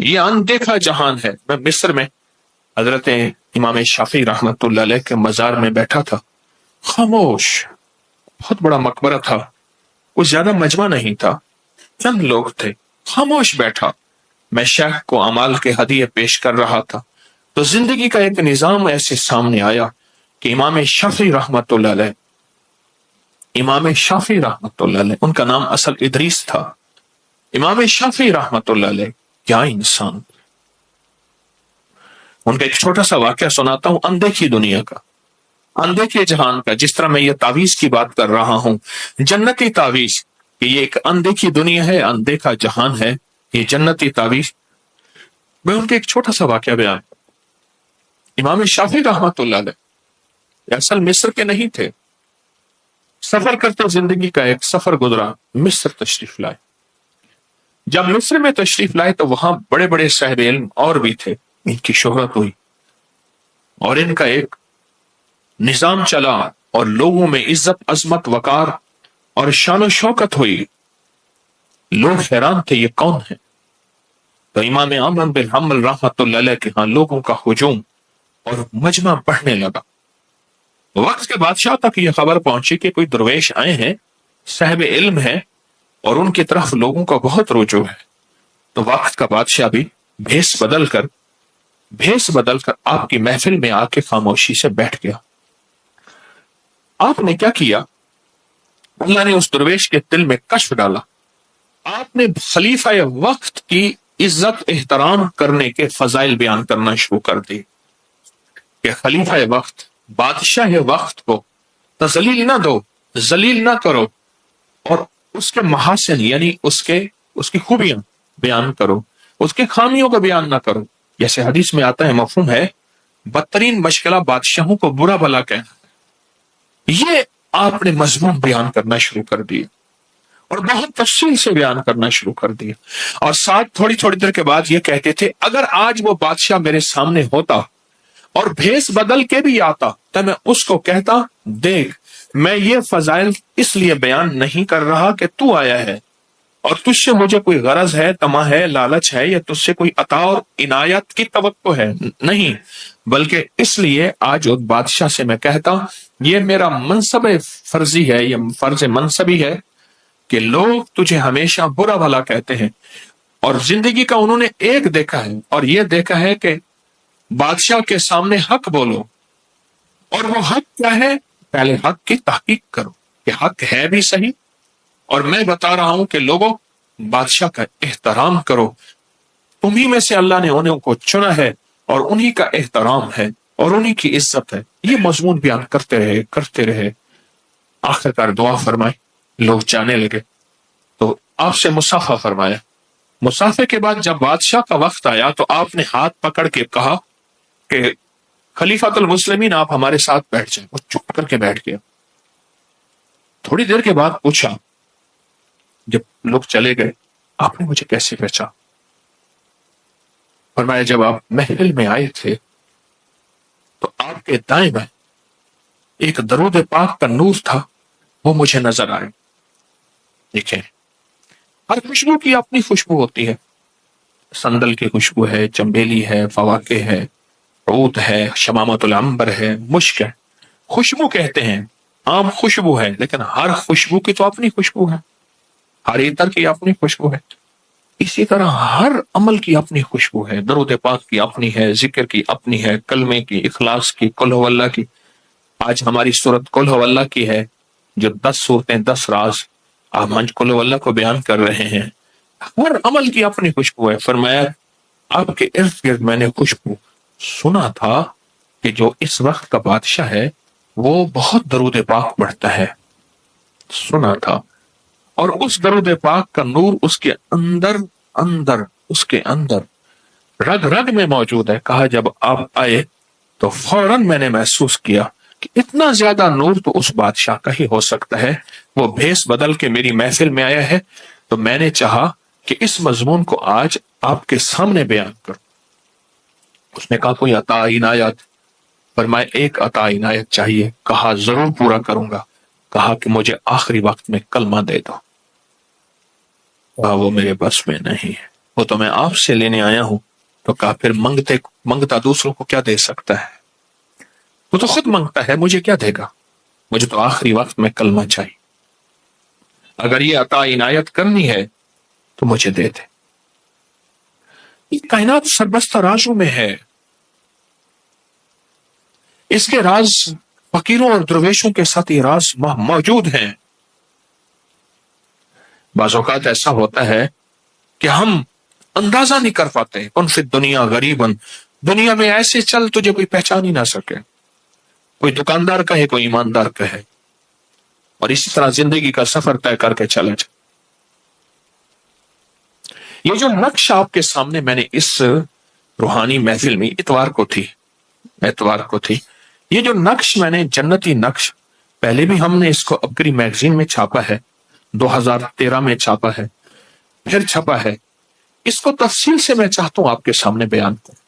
یہ اندیکھا جہان ہے۔ میں مصر میں حضرت امام شافعی رحمت اللہ علیہ کے مزار میں بیٹھا تھا، خاموش، بہت بڑا مقبرہ تھا، کچھ زیادہ مجمع نہیں تھا، چند لوگ تھے، خاموش بیٹھا، میں شیخ کو اعمال کے ہدیے پیش کر رہا تھا، تو زندگی کا ایک نظام ایسے سامنے آیا کہ امام شافعی رحمت اللہ علیہ، امام شافعی رحمت اللہ علیہ، ان کا نام اصل ادریس تھا، امام شافعی رحمت اللہ علیہ، کیا انسان۔ ان کا ایک چھوٹا سا واقعہ سناتا ہوں اندیکھی دنیا کا، اندیکھے جہان کا، جس طرح میں یہ تعویذ کی بات کر رہا ہوں، جنتی تعویذ، کہ یہ ایک اندیکھی دنیا ہے، اندیکھا جہان ہے، یہ جنتی تعویذ۔ میں ان کے ایک چھوٹا سا واقعہ بیان، امام شافعی رحمت اللہ علیہ یہ اصل مصر کے نہیں تھے، سفر کرتے زندگی کا ایک سفر گزرا، مصر تشریف لائے۔ جب مصر میں تشریف لائے تو وہاں بڑے بڑے صاحب علم اور بھی تھے، ان کی شہرت ہوئی اور ان کا ایک نظام چلا اور لوگوں میں عزت، عظمت، وقار اور شان و شوکت ہوئی، لوگ حیران تھے یہ کون ہے۔ تو امام احمد بن حنبل رحمۃ اللہ علیہ کے ہاں لوگوں کا ہجوم اور مجمع بڑھنے لگا۔ وقت کے بادشاہ تک یہ خبر پہنچی کہ کوئی درویش آئے ہیں، صاحب علم ہے، اور ان کی طرف لوگوں کا بہت رجوع ہے۔ تو وقت کا بادشاہ بھی بھیس بدل کر آپ کی محفل میں آ کے خاموشی سے بیٹھ گیا۔ آپ نے کیا کیا؟ اللہ نے اس درویش کے دل میں کشف ڈالا، آپ نے خلیفہ وقت کی عزت احترام کرنے کے فضائل بیان کرنا شروع کر دی کہ خلیفہ وقت، بادشاہ وقت کو تذلیل نہ دو، ذلیل نہ کرو، اور اس کے محاسن یعنی اس کی خوبیاں بیان کرو، اس کے خامیوں کا بیان نہ کرو۔ جیسے حدیث میں آتا ہے، مفہوم ہے، بدترین مشکلہ بادشاہوں کو برا بھلا کہنا۔ یہ آپ نے مضمون بیان کرنا شروع کر دیا اور بہت تفصیل سے بیان کرنا شروع کر دیا، اور ساتھ تھوڑی دیر کے بعد یہ کہتے تھے، اگر آج وہ بادشاہ میرے سامنے ہوتا اور بھیس بدل کے بھی آتا تو میں اس کو کہتا، دیکھ میں یہ فضائل اس لیے بیان نہیں کر رہا کہ تو آیا ہے اور تجھ سے مجھے کوئی غرض ہے، طمع ہے، لالچ ہے، یا تجھ سے کوئی عطا اور عنایت کی توقع ہے، نہیں، بلکہ اس لیے آج اس بادشاہ سے میں کہتا یہ میرا منصب فرضی ہے، یہ فرض منصبی ہے کہ لوگ تجھے ہمیشہ برا بھلا کہتے ہیں، اور زندگی کا انہوں نے ایک دیکھا ہے، اور یہ دیکھا ہے کہ بادشاہ کے سامنے حق بولو، اور وہ حق کیا ہے؟ پہلے حق کی تحقیق کرو کہ حق ہے بھی صحیح، اور میں بتا رہا ہوں کہ لوگوں بادشاہ کا احترام کرو، تمہیں میں سے اللہ نے انہیں کو چنا ہے اور انہی کا احترام ہے اور انہی کی عزت ہے۔ یہ مضمون بیان کرتے رہے، آخرکار دعا فرمائی، لوگ جانے لگے، تو آپ سے مصافحہ فرمایا۔ مصافحے کے بعد جب بادشاہ کا وقت آیا تو آپ نے ہاتھ پکڑ کے کہا کہ خلیفۃ المسلمین آپ ہمارے ساتھ بیٹھ جائیں۔ وہ چپ کر کے بیٹھ گیا۔ تھوڑی دیر کے بعد پوچھا، جب لوگ چلے گئے، آپ نے مجھے کیسے پہچانا؟ فرمایا جب آپ محفل میں آئے تھے تو آپ کے دائیں بائیں ایک درود پاک کا نور تھا، وہ مجھے نظر آئے۔ دیکھیں، ہر خوشبو کی اپنی خوشبو ہوتی ہے، سندل کی خوشبو ہے، چمبیلی ہے، فواکہ ہے، عود ہے، شمامت العنبر ہے، مشک ہے۔ خوشبو کہتے ہیں، عام خوشبو ہے، لیکن ہر خوشبو کی تو اپنی خوشبو ہے، ہر عطر کی اپنی خوشبو ہے۔ اسی طرح ہر عمل کی اپنی خوشبو ہے، درود پاک کی اپنی ہے، ذکر کی اپنی ہے، کلمے کی، اخلاص کی، قل ہو اللہ کی۔ آج ہماری سورت قل ہو اللہ کی ہے، جو 10 صورتیں 10 راز ہم قل ہو اللہ کو بیان کر رہے ہیں۔ ہر عمل کی اپنی خوشبو ہے۔ فرمایا آپ کے ارد گرد میں نے خوشبو سنا تھا کہ جو اس وقت کا بادشاہ ہے وہ بہت درود پاک پڑھتا ہے، سنا تھا، اور اس درود پاک کا نور اس کے اندر رگ رگ میں موجود ہے۔ کہا جب آپ آئے تو فوراً میں نے محسوس کیا کہ اتنا زیادہ نور تو اس بادشاہ کا ہی ہو سکتا ہے، وہ بھیس بدل کے میری محفل میں آیا ہے، تو میں نے چاہا کہ اس مضمون کو آج آپ کے سامنے بیان کروں۔ اس نے کہا کوئی عطا عنایت؟ فرمایا ایک عطا عنایت چاہیے۔ کہا ضرور پورا کروں گا۔ کہا کہ مجھے آخری وقت میں کلمہ دے دو۔ کہا وہ میرے بس میں نہیں ہے۔ وہ تو میں آپ سے لینے آیا ہوں۔ تو کہا پھر منگتا دوسروں کو کیا دے سکتا ہے؟ وہ تو خود مانگتا ہے، مجھے کیا دے گا؟ مجھے تو آخری وقت میں کلمہ چاہیے، اگر یہ عطا عنایت کرنی ہے تو مجھے دے دے۔ یہ کائنات سربستہ رازوں میں ہے، اس کے راز فقیروں اور درویشوں کے ساتھ یہ راز موجود ہیں۔ بعض اوقات ایسا ہوتا ہے کہ ہم اندازہ نہیں کر پاتے، کن فی دنیا غریباً، دنیا میں ایسے چل تجھے کوئی پہچان ہی نہ سکے، کوئی دکاندار کہے کوئی ایماندار کہے، اور اسی طرح زندگی کا سفر طے کر کے چلے جائے۔ یہ جو نقش آپ کے سامنے میں نے اس روحانی محفل میں اتوار کو تھی یہ جو نقش میں نے جنتی نقش، پہلے بھی ہم نے اس کو عبقری میگزین میں چھاپا ہے، 2013 میں چھاپا ہے، پھر چھپا ہے، اس کو تفصیل سے میں چاہتا ہوں آپ کے سامنے بیان کروں۔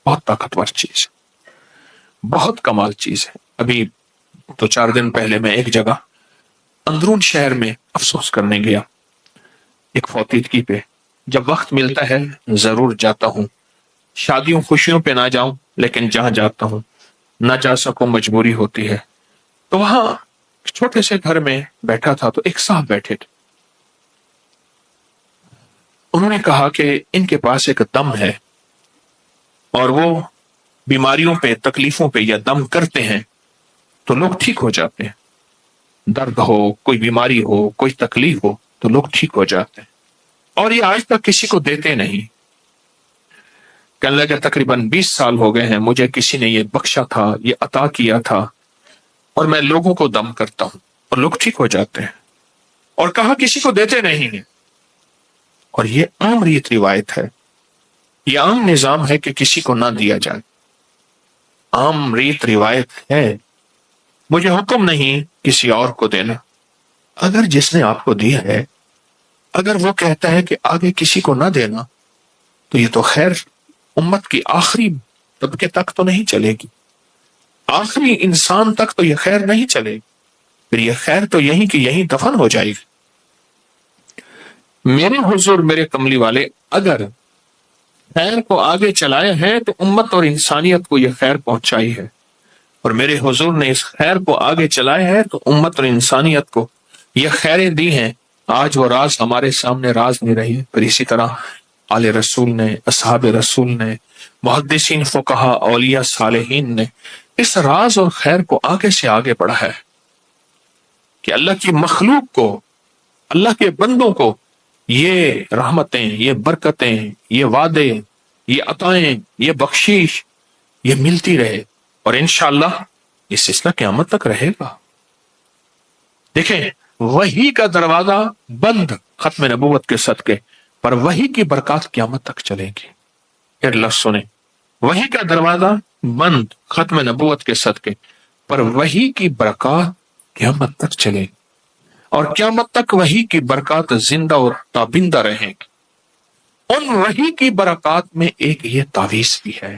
بہت طاقتور چیز ہے، بہت کمال چیز ہے۔ ابھی 2-4 دن پہلے میں ایک جگہ اندرون شہر میں افسوس کرنے گیا ایک فوتیدگی پہ۔ جب وقت ملتا ہے ضرور جاتا ہوں، شادیوں خوشیوں پہ نہ جاؤں، لیکن جہاں جاتا ہوں نہ جا سکوں مجبوری ہوتی ہے۔ تو وہاں چھوٹے سے گھر میں بیٹھا تھا تو ایک صاحب بیٹھے تھے، انہوں نے کہا کہ ان کے پاس ایک دم ہے اور وہ بیماریوں پہ تکلیفوں پہ یا دم کرتے ہیں تو لوگ ٹھیک ہو جاتے ہیں، درد ہو، کوئی بیماری ہو، کوئی تکلیف ہو تو لوگ ٹھیک ہو جاتے ہیں، اور یہ آج تک کسی کو دیتے نہیں۔ کہنے لگا تقریباً 20 سال ہو گئے ہیں مجھے کسی نے یہ بخشا تھا، یہ عطا کیا تھا، اور میں لوگوں کو دم کرتا ہوں اور لوگ ٹھیک ہو جاتے ہیں، اور کہا کسی کو دیتے نہیں ہیں۔ اور یہ عام ریت روایت ہے، یہ عام نظام ہے کہ کسی کو نہ دیا جائے، عام ریت روایت ہے، مجھے حکم نہیں کسی اور کو دینا۔ اگر جس نے آپ کو دیا ہے اگر وہ کہتا ہے کہ آگے کسی کو نہ دینا تو یہ تو خیر امت کی آخری طبقے تک تو نہیں چلے گی، آخری انسان تک تو یہ خیر نہیں چلے گی، پھر یہ خیر تو یہیں کی یہیں دفن ہو جائے گی۔ میرے حضور میرے کملی والے اگر خیر کو آگے چلایا ہے تو امت اور انسانیت کو یہ خیر پہنچائی ہے، اور میرے حضور نے اس خیر کو آگے چلایا ہے تو امت اور انسانیت کو یہ خیریں دی ہیں۔ آج وہ راز ہمارے سامنے راز نہیں رہی، پھر اسی طرح آل رسول نے، اصحاب رسول نے، محدثین فقہا، اولیاء صالحین نے اس راز اور خیر کو آگے سے آگے بڑھا ہے کہ اللہ کی مخلوق کو، اللہ کے بندوں کو یہ رحمتیں، یہ برکتیں، یہ وعدے، یہ عطائیں، یہ بخشش یہ ملتی رہے، اور انشاءاللہ یہ سلسلہ قیامت تک رہے گا۔ دیکھیں وحی کا دروازہ بند ختم نبوت کے صدقے، پر وحی کی برکات قیامت تک چلے گی۔ پھر لفظ سنیں، وحی کا دروازہ بند ختم نبوت کے صدقے، پر وحی کی برکات قیامت تک چلے گی، اور قیامت تک وحی کی برکات زندہ اور تابندہ رہیں گی۔ ان وحی کی برکات میں ایک یہ تعویذ بھی ہے،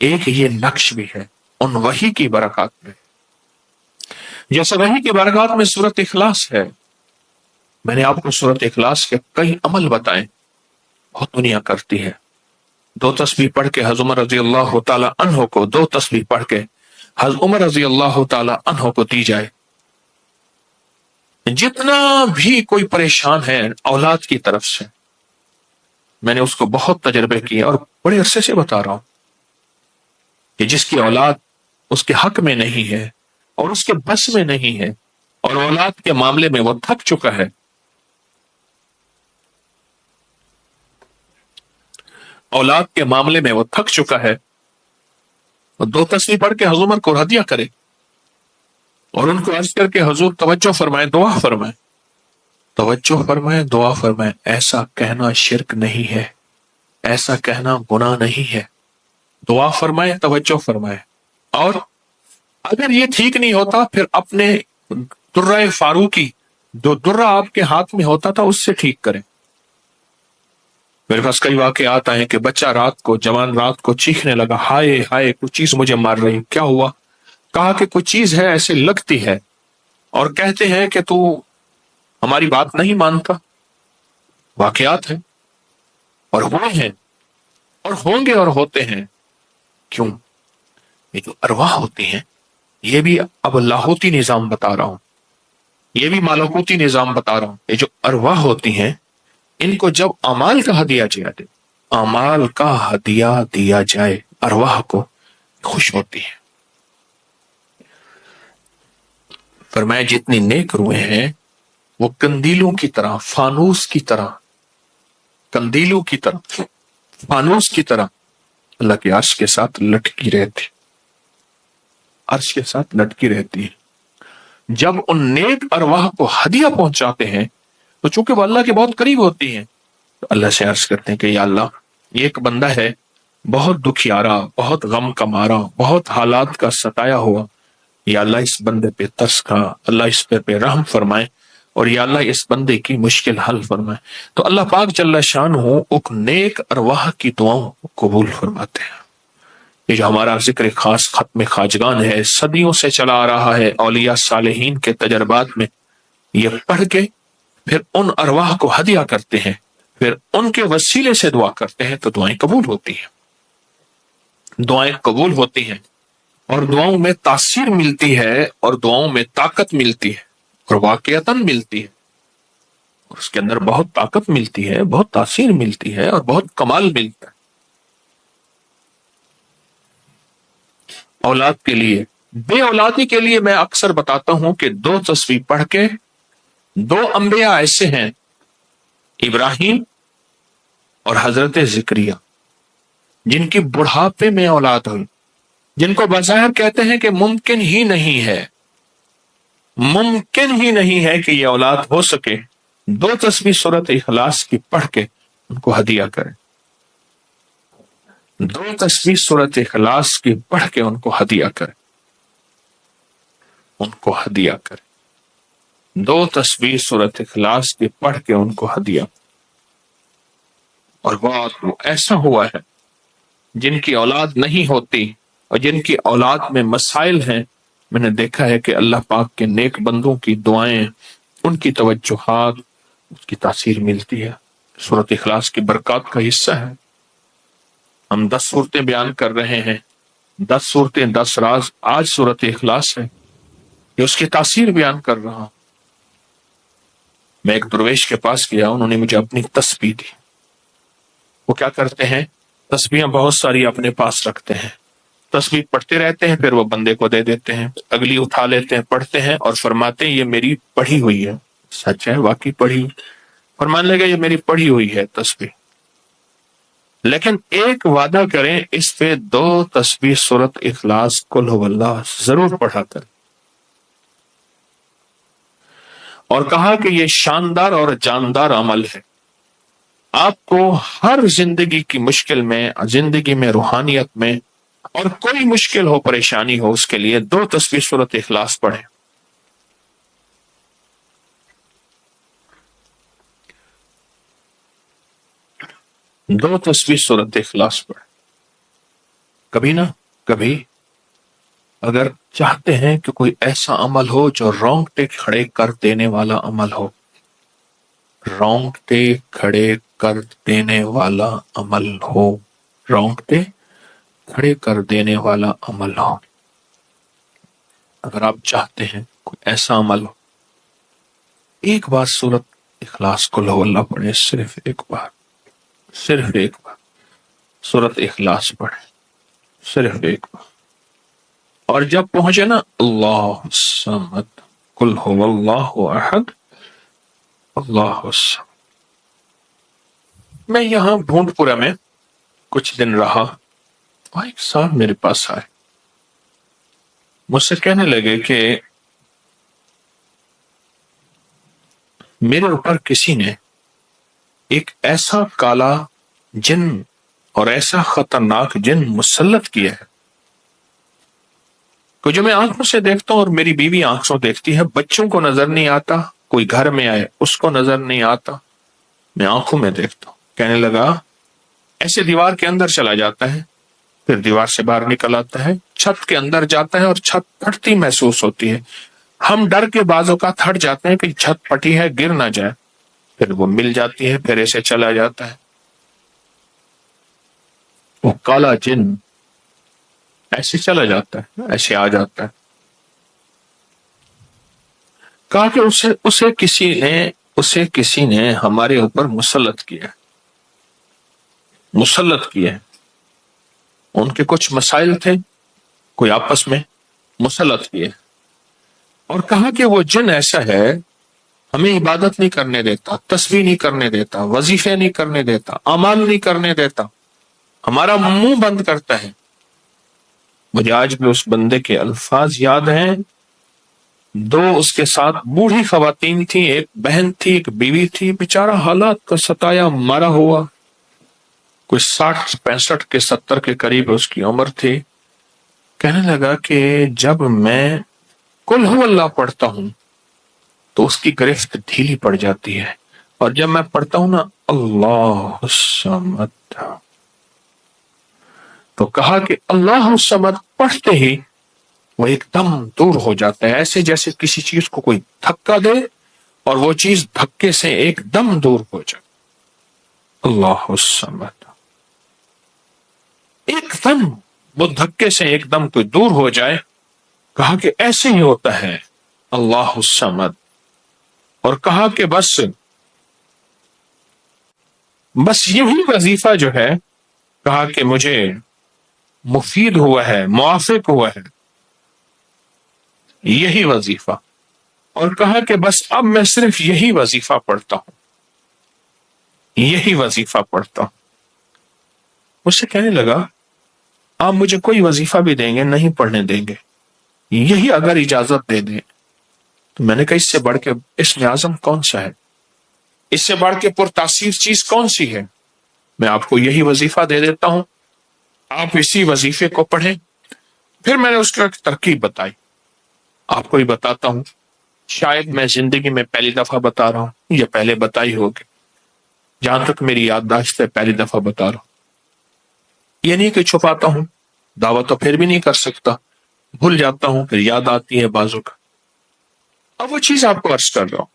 ایک یہ نقش بھی ہے، ان وحی کی برکات میں، جیسے وحی کی برکات میں سورۃ اخلاص ہے۔ میں نے آپ کو سورۃ اخلاص کے کئی عمل بتائے، بہت دنیا کرتی ہے۔ 2 تسبیح پڑھ کے حضرت عمر رضی اللہ تعالی عنہ کو، 2 تسبیح پڑھ کے حضرت عمر رضی اللہ تعالی عنہ کو دی جائے۔ جتنا بھی کوئی پریشان ہے اولاد کی طرف سے، میں نے اس کو بہت تجربے کیے اور بڑے عرصے سے بتا رہا ہوں کہ جس کی اولاد اس کے حق میں نہیں ہے اور اس کے بس میں نہیں ہے، اور اولاد کے معاملے میں وہ تھک چکا ہے، اولاد کے معاملے میں وہ تھک چکا ہے، وہ 2 تسبیح پڑھ کے حضور عمر کو ہدیہ کرے اور ان کو عرض کر کے حضور توجہ فرمائے، دعا فرمائے، توجہ فرمائے، دعا فرمائے، ایسا کہنا شرک نہیں ہے، ایسا کہنا گناہ نہیں ہے، دعا فرمائے، توجہ فرمائے، اور اگر یہ ٹھیک نہیں ہوتا پھر اپنے درہ فاروقی، جو درہ آپ کے ہاتھ میں ہوتا تھا، اس سے ٹھیک کریں۔ میرے پاس کئی واقعات آئے کہ بچہ رات کو، جوان رات کو چیخنے لگا، ہائے ہائے کچھ چیز مجھے مار رہی، کیا ہوا؟ کہا کہ کچھ چیز ہے ایسے لگتی ہے، اور کہتے ہیں کہ تو ہماری بات نہیں مانتا۔ واقعات ہے، اور ہوئے ہیں اور ہوں گے اور ہوتے ہیں. کیوں؟ یہ جو ارواح ہوتی ہیں یہ بھی اب لاہوتی نظام بتا رہا ہوں، یہ بھی مالکوتی نظام بتا رہا ہوں. یہ جو ارواح ہوتی ہیں ان کو جب اعمال کا ہدیہ دیا جائے ارواح کو، خوش ہوتی ہے. فرمایا جتنی نیک روحیں ہیں وہ کندیلوں کی طرح، فانوس کی طرح، کندیلوں کی طرح، فانوس کی طرح اللہ کے عرش کے ساتھ لٹکی رہتی، عرش کے ساتھ لٹکی رہتی ہے. جب ان نیک ارواح کو ہدیہ پہنچاتے ہیں تو چونکہ وہ اللہ کے بہت قریب ہوتی ہیں تو اللہ سے عرض کرتے ہیں کہ یا اللہ یہ ایک بندہ ہے بہت دکھیارا، بہت غم کا مارا، بہت حالات کا ستایا ہوا، یا اللہ اس بندے پہ ترس کھا، اللہ اس پہ رحم فرمائے، اور یا اللہ اس بندے کی مشکل حل فرمائے. تو اللہ پاک جل شانہ ایک نیک ارواح کی دعاؤں کو قبول فرماتے ہیں. یہ جو ہمارا ذکر خاص ختم خواجگان ہے، صدیوں سے چلا آ رہا ہے، اولیاء صالحین کے تجربات میں یہ پڑھ کے پھر ان ارواح کو ہدیہ کرتے ہیں، پھر ان کے وسیلے سے دعا کرتے ہیں تو دعائیں قبول ہوتی ہیں، دعائیں قبول ہوتی ہیں، اور دعاؤں میں تاثیر ملتی ہے، اور دعاؤں میں طاقت ملتی ہے، اور واقعتاً ملتی ہے. اس کے اندر بہت طاقت ملتی ہے، بہت تاثیر ملتی ہے، اور بہت کمال ملتا ہے. اولاد کے لیے، بے اولادی کے لیے میں اکثر بتاتا ہوں کہ 2 تسبیح پڑھ کے، 2 انبیاء ایسے ہیں، ابراہیم اور حضرت زکریا، جن کی بڑھاپے میں اولاد ہوئی، جن کو بظاہر کہتے ہیں کہ ممکن ہی نہیں ہے، ممکن ہی نہیں ہے کہ یہ اولاد ہو سکے. 2 تسبیح سورۃ اخلاص کی پڑھ کے ان کو ہدیہ کریں، 2 تسبیح سورۃ اخلاص کی پڑھ کے ان کو ہدیہ کریں، ان کو ہدیہ کریں. 2 تسبیح سورۃ اخلاص کی پڑھ کے ان کو ہدیہ. اور بات وہ ایسا ہوا ہے جن کی اولاد نہیں ہوتی اور جن کی اولاد میں مسائل ہیں، میں نے دیکھا ہے کہ اللہ پاک کے نیک بندوں کی دعائیں، ان کی توجہات، اس کی تاثیر ملتی ہے. سورۃ اخلاص کی برکات کا حصہ ہے. ہم 10 صورتیں بیان کر رہے ہیں، 10 صورتیں 10 راز، آج سورۃ اخلاص ہے، یہ اس کی تاثیر بیان کر رہا ہوں. میں ایک درویش کے پاس گیا، انہوں نے مجھے اپنی تسبیح دی. وہ کیا کرتے ہیں، تسبیحاں بہت ساری اپنے پاس رکھتے ہیں، تسبیح پڑھتے رہتے ہیں، پھر وہ بندے کو دے دیتے ہیں، اگلی اٹھا لیتے ہیں، پڑھتے ہیں اور فرماتے ہیں یہ میری پڑھی ہوئی ہے. سچ ہے، واقعی پڑھی ہوئی. فرمانے لگا یہ میری پڑھی ہوئی ہے تسبیح، لیکن ایک وعدہ کریں، اس پہ 2 تسبیح سورۃ اخلاص قل هو اللہ ضرور پڑھا کریں. اور کہا کہ یہ شاندار اور جاندار عمل ہے، آپ کو ہر زندگی کی مشکل میں، زندگی میں روحانیت میں، اور کوئی مشکل ہو، پریشانی ہو، اس کے لیے 2 تسبیح سورۃ اخلاص پڑھیں. 2 تسبیح سورۃ اخلاص پڑھیں. کبھی نہ کبھی اگر چاہتے ہیں کہ کوئی ایسا عمل ہو جو رونگٹے کھڑے کر دینے والا عمل ہو، رونگٹے کھڑے کر دینے والا عمل ہو، رونگٹے کھڑے کر دینے والا عمل ہو، اگر آپ چاہتے ہیں کوئی ایسا عمل ہو، ایک بار سورۃ اخلاص قل هو اللہ پڑھیں، صرف ایک بار، صرف ایک بار سورۃ اخلاص پڑھیں، صرف ایک بار. اور جب پہنچے نا اللہ الصمد قل هو اللہ احد اللہ الصمد. میں یہاں بھونڈ پورہ میں کچھ دن رہا، اور ایک صاحب میرے پاس آئے، مجھ سے کہنے لگے کہ میرے اوپر کسی نے ایک ایسا کالا جن اور ایسا خطرناک جن مسلط کیا ہے کہ جو میں آنکھوں سے دیکھتا ہوں، اور میری بیوی آنکھوں دیکھتی ہے، بچوں کو نظر نہیں آتا، کوئی گھر میں آئے اس کو نظر نہیں آتا، میں آنکھوں میں دیکھتا ہوں. کہنے لگا ایسے دیوار کے اندر چلا جاتا ہے، پھر دیوار سے باہر نکل آتا ہے، چھت کے اندر جاتا ہے اور چھت پھٹتی محسوس ہوتی ہے. ہم ڈر کے بعض اوقات ہٹ جاتے ہیں کہ چھت پھٹی ہے گر نہ جائے، پھر وہ مل جاتی ہے، پھر ایسے چلا جاتا ہے. کالا جن ایسے چلا جاتا ہے، ایسے آ جاتا ہے. کہا کہ اسے کسی نے ہمارے اوپر مسلط کیا، مسلط کیا. ان کے کچھ مسائل تھے، کوئی آپس میں مسلط کیے، اور کہا کہ وہ جن ایسا ہے ہمیں عبادت نہیں کرنے دیتا، تسبیح نہیں کرنے دیتا، وظیفے نہیں کرنے دیتا، اعمال نہیں کرنے دیتا، ہمارا منہ بند کرتا ہے. مجھے آج بھی اس بندے کے الفاظ یاد ہیں. دو اس کے ساتھ بوڑھی خواتین تھی، ایک بہن تھی، ایک بیوی تھی. بیچارہ حالات کا ستایا مارا ہوا، کوئی 60 65 کے 70 کے قریب اس کی عمر تھی. کہنے لگا کہ جب میں قل ہو اللہ پڑھتا ہوں تو اس کی گرفت ڈھیلی پڑ جاتی ہے، اور جب میں پڑھتا ہوں نا اللہ الصمد، تو کہا کہ اللہ الصمد پڑھتے ہی وہ ایک دم دور ہو جاتا ہے، ایسے جیسے کسی چیز کو کوئی دھکا دے اور وہ چیز دھکے سے ایک دم دور ہو جائے. اللہ الصمد، ایک دم وہ دھکے سے ایک دم کوئی دور ہو جائے. کہا کہ ایسے ہی ہوتا ہے اللہ الصمد. اور کہا کہ بس یہی وظیفہ جو ہے، کہا کہ مجھے مفید ہوا ہے، موافق ہوا ہے یہی وظیفہ. اور کہا کہ بس اب میں صرف یہی وظیفہ پڑھتا ہوں، یہی وظیفہ پڑھتا ہوں. مجھ سے کہنے لگا آپ مجھے کوئی وظیفہ بھی دیں گے نہیں پڑھنے دیں گے، یہی اگر اجازت دے دیں. تو میں نے کہا اس سے بڑھ کے اسم اعظم کون سا ہے، اس سے بڑھ کے پرتاثیر چیز کون سی ہے؟ میں آپ کو یہی وظیفہ دے دیتا ہوں، آپ اسی وظیفے کو پڑھیں. پھر میں نے اس کو ایک ترکیب بتائی، آپ کو ہی بتاتا ہوں. شاید میں زندگی میں پہلی دفعہ بتا رہا ہوں، یا پہلے بتائی ہوگی، جہاں تک میری یادداشت ہے پہلی دفعہ بتا رہا ہوں. یہ نہیں کہ چھپاتا ہوں، دعویٰ تو پھر بھی نہیں کر سکتا، بھول جاتا ہوں، پھر یاد آتی ہے بازو کا. اب وہ چیز آپ کو عرض کر رہا ہوں.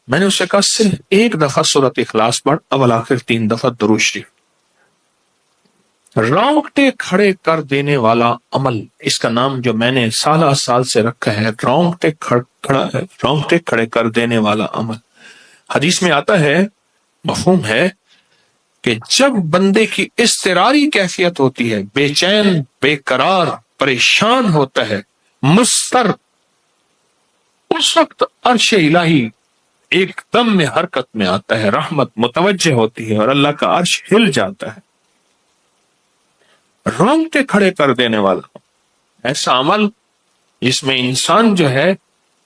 میں نے اسے کہا صرف ایک دفعہ سورۃ اخلاص پڑھ، اول آخر 3 دفعہ درود شریف. رونگٹے کھڑے کر دینے والا عمل، اس کا نام جو میں نے سال سے رکھا ہے، رونگٹے کھڑے کر دینے والا عمل. حدیث میں آتا ہے، مفہوم ہے کہ جب بندے کی اضطراری کیفیت ہوتی ہے، بے چین، بے قرار، پریشان ہوتا ہے، مضطر، اس وقت عرش الہی ایک دم میں حرکت میں آتا ہے، رحمت متوجہ ہوتی ہے اور اللہ کا عرش ہل جاتا ہے. رونگٹے کھڑے کر دینے والا ایسا عمل جس میں انسان جو ہے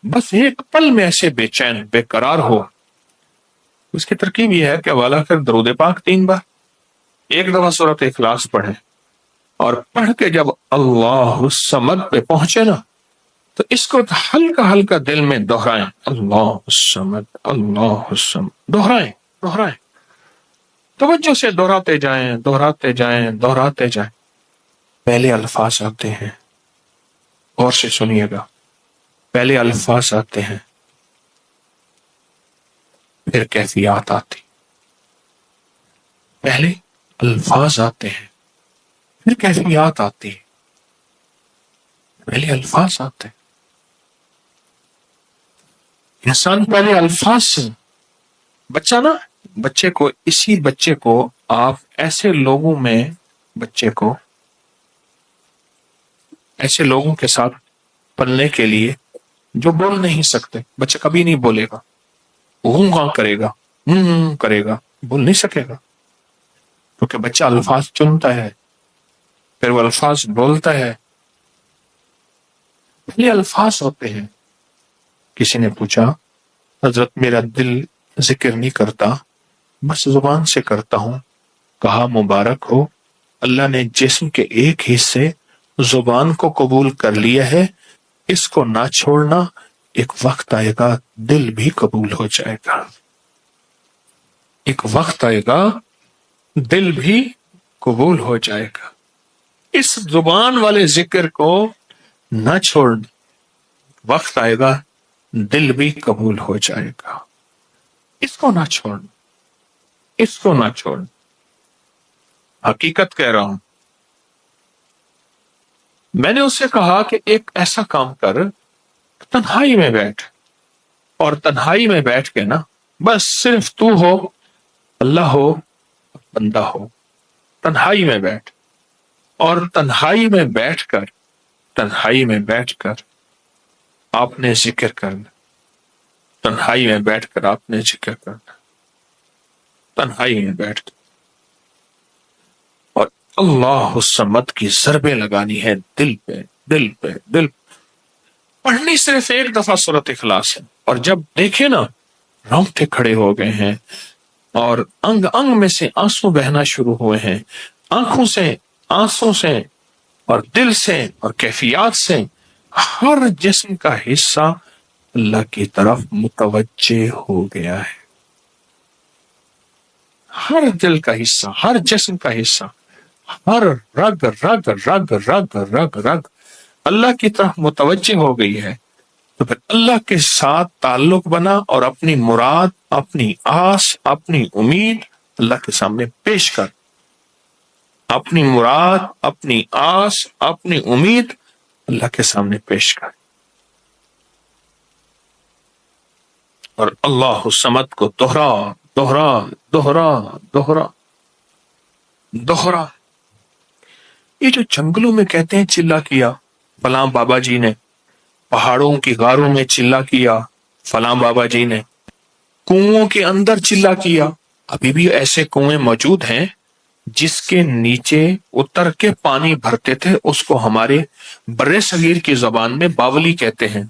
بس ایک پل میں ایسے بے چین، بے قرار ہو. اس کی ترکیب یہ ہے کہ والا کر درود پاک 3 بار، ایک دفعہ سورۃ اخلاص پڑھیں، اور پڑھ کے جب اللہ الصمد پہ پہنچے نا تو اس کو ہلکا ہلکا دل میں دہرائیں، اللہ الصمد، اللہ الصمد، دہرائیں، توجہ سے دہراتے جائیں، دہراتے جائیں، دہراتے جائیں. پہلے الفاظ آتے ہیں، غور سے سنیے گا، پہلے الفاظ آتے ہیں، پھر کیفیات آتی. پہلے الفاظ آتے ہیں، پھر کیفیات آتی ہے. پہلے الفاظ آتے ہیں، انسان پہلے الفاظ سے. اسی بچے کو آپ ایسے لوگوں کے ساتھ پلنے کے لیے جو بول نہیں سکتے. بچہ کبھی نہیں بولے گا، گاں کرے گا، کرے گا، بول نہیں سکے گا، کیونکہ بچہ الفاظ چنتا ہے، پھر وہ الفاظ بولتا ہے. پہلے الفاظ ہوتے ہیں. کسی نے پوچھا حضرت میرا دل ذکر نہیں کرتا، بس زبان سے کرتا ہوں. کہا مبارک ہو، اللہ نے جسم کے ایک حصے زبان کو قبول کر لیا ہے، اس کو نہ چھوڑنا، ایک وقت آئے گا دل بھی قبول ہو جائے گا. ایک وقت آئے گا دل بھی قبول ہو جائے گا. اس زبان والے ذکر کو نہ چھوڑنا، وقت آئے گا دل بھی قبول ہو جائے گا. اس کو نہ چھوڑنا، اس کو نہ چھوڑنا. حقیقت کہہ رہا ہوں، میں نے اس سے کہا کہ ایک ایسا کام کر، تنہائی میں بیٹھ، اور تنہائی میں بیٹھ کے نا بس صرف تو ہو، اللہ ہو، بندہ ہو، تنہائی میں بیٹھ، اور تنہائی میں بیٹھ کر، تنہائی میں بیٹھ کر آپ نے ذکر کرنا، تنہائی میں بیٹھ کر آپ نے ذکر کرنا، تنہائی میں بیٹھ کر، اور اللہ الصمد کی ضربیں لگانی ہے دل پہ، دل پہ، دل پہ۔ پڑھنی صرف ایک دفعہ سورۃ اخلاص ہے، اور جب دیکھے نا رونگٹے کھڑے ہو گئے ہیں اور انگ انگ میں سے آنسو بہنا شروع ہوئے ہیں، آنکھوں سے، آنسوں سے، اور دل سے، اور کیفیات سے، ہر جسم کا حصہ اللہ کی طرف متوجہ ہو گیا ہے، ہر دل کا حصہ، ہر جسم کا حصہ، ہر رگ رگ رگ رگ رگ رگ اللہ کی طرف متوجہ ہو گئی ہے۔ تو پھر اللہ کے ساتھ تعلق بنا اور اپنی مراد، اپنی آس، اپنی امید اللہ کے سامنے پیش کر، اپنی مراد، اپنی آس، اپنی امید اللہ کے سامنے پیش کر، اور اللہ الصمد کو دوہرا دوہرا دوہرا دوہرا دوہرا۔ یہ جو جنگلوں میں کہتے ہیں چلا کیا فلاں بابا جی نے، پہاڑوں کی غاروں میں چلا کیا فلاں بابا جی نے، کنووں کے اندر چلا کیا، ابھی بھی ایسے کنویں موجود ہیں جس کے نیچے اتر کے پانی بھرتے تھے، اس کو ہمارے برے صغیر کی زبان میں باولی کہتے ہیں،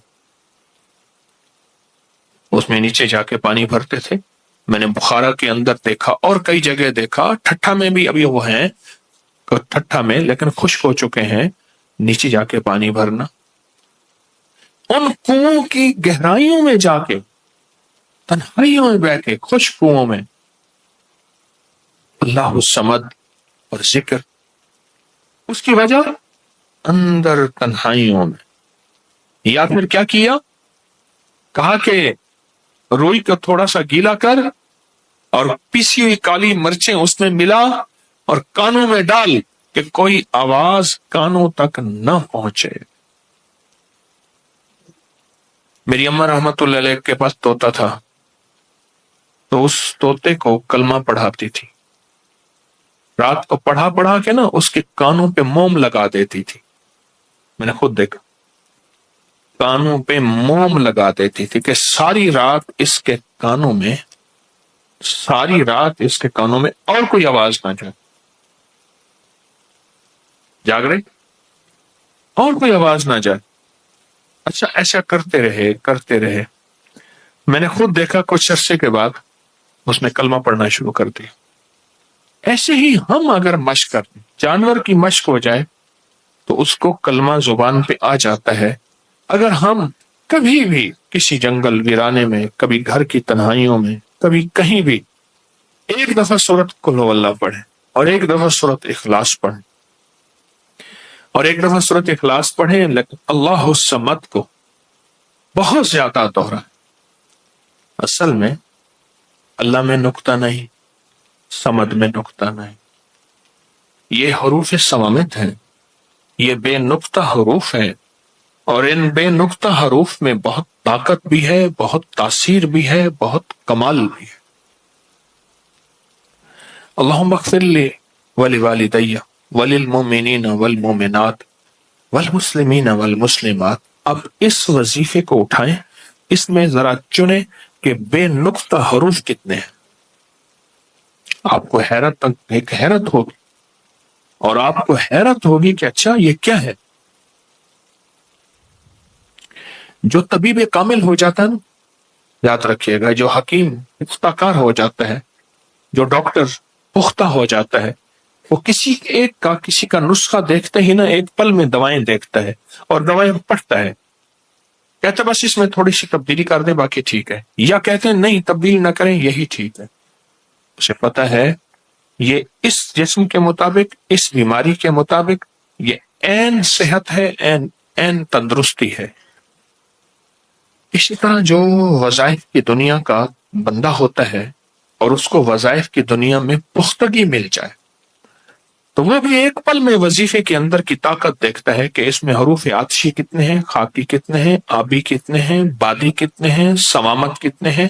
اس میں نیچے جا کے پانی بھرتے تھے۔ میں نے بخارا کے اندر دیکھا اور کئی جگہ دیکھا، ٹھٹھا میں بھی ابھی وہ ہیں، ٹھٹھا میں لیکن خشک ہو چکے ہیں، نیچے جا کے پانی بھرنا، ان کنووں کی گہرائیوں میں جا کے، تنہائیوں میں بیٹھ کے، خشک کنووں میں اللہ الصمد اور ذکر۔ اس کی وجہ اندر تنہائیوں میں، یا پھر کیا کیا، کہا کہ روئی کو تھوڑا سا گیلا کر اور پیسی ہوئی کالی مرچیں اس میں ملا اور کانوں میں ڈال کہ کوئی آواز کانوں تک نہ پہنچے۔ میری اماں رحمت اللہ علیہ کے پاس طوطا تھا، تو اس طوطے کو کلمہ پڑھاتی تھی، رات کو پڑھا پڑھا کے نا اس کے کانوں پہ موم لگا دیتی تھی، میں نے خود دیکھا، کانوں پہ موم لگا دیتی تھی کہ ساری رات اس کے کانوں میں، ساری رات اس کے کانوں میں اور کوئی آواز نہ جائے، جاگ رہے اور کوئی آواز نہ جائے۔ اچھا ایسا کرتے رہے کرتے رہے، میں نے خود دیکھا کچھ عرصے کے بعد اس نے کلمہ پڑھنا شروع کر دیا۔ ایسے ہی ہم اگر مشق کریں، جانور کی مشق ہو جائے تو اس کو کلمہ زبان پہ آ جاتا ہے۔ اگر ہم کبھی بھی کسی جنگل ویرانے میں، کبھی گھر کی تنہائیوں میں، کبھی کہیں بھی ایک دفعہ سورۃ قل ہو اللہ پڑھیں اور ایک دفعہ سورۃ اخلاص پڑھیں اور ایک دفعہ سورۃ اخلاص پڑھیں، لیکن اللہ الصمد کو بہت زیادہ دوہرا۔ اصل میں اللہ میں نقطہ نہیں، صمد میں نقطہ نہیں، یہ حروف صوامت ہیں، یہ بے نقطہ حروف ہیں، اور ان بے نقطہ حروف میں بہت طاقت بھی ہے، بہت تاثیر بھی ہے، بہت کمال بھی ہے۔ اللہم اغفر لی ولوالدی وللمؤمنین والمؤمنات والمسلمین والمسلمات۔ اب اس وظیفے کو اٹھائیں، اس میں ذرا چنیں کہ بے نقطہ حروف کتنے ہیں۔ آپ کو ایک حیرت ہوگی، اور آپ کو حیرت ہوگی کہ اچھا یہ کیا ہے۔ جو طبیب کامل ہو جاتا ہے نا، یاد رکھیے گا، جو حکیم پختہ کار ہو جاتا ہے، جو ڈاکٹر پختہ ہو جاتا ہے، وہ کسی کا نسخہ دیکھتے ہی نا ایک پل میں دوائیں دیکھتا ہے اور دوائیں پڑھتا ہے، کہتے بس اس میں تھوڑی سی تبدیلی کر دیں باقی ٹھیک ہے، یا کہتے ہیں نہیں تبدیل نہ کریں یہی ٹھیک ہے۔ اسے پتہ ہے یہ اس جسم کے مطابق، اس بیماری کے مطابق یہ عین صحت ہے، عین تندرستی ہے۔ اسی طرح جو وظائف کی دنیا کا بندہ ہوتا ہے اور اس کو وظائف کی دنیا میں پختگی مل جائے، تو وہ بھی ایک پل میں وظیفے کے اندر کی طاقت دیکھتا ہے کہ اس میں حروف عطشی کتنے ہیں، خاکی کتنے ہیں، آبی کتنے ہیں، بادی کتنے ہیں، سوامت کتنے ہیں،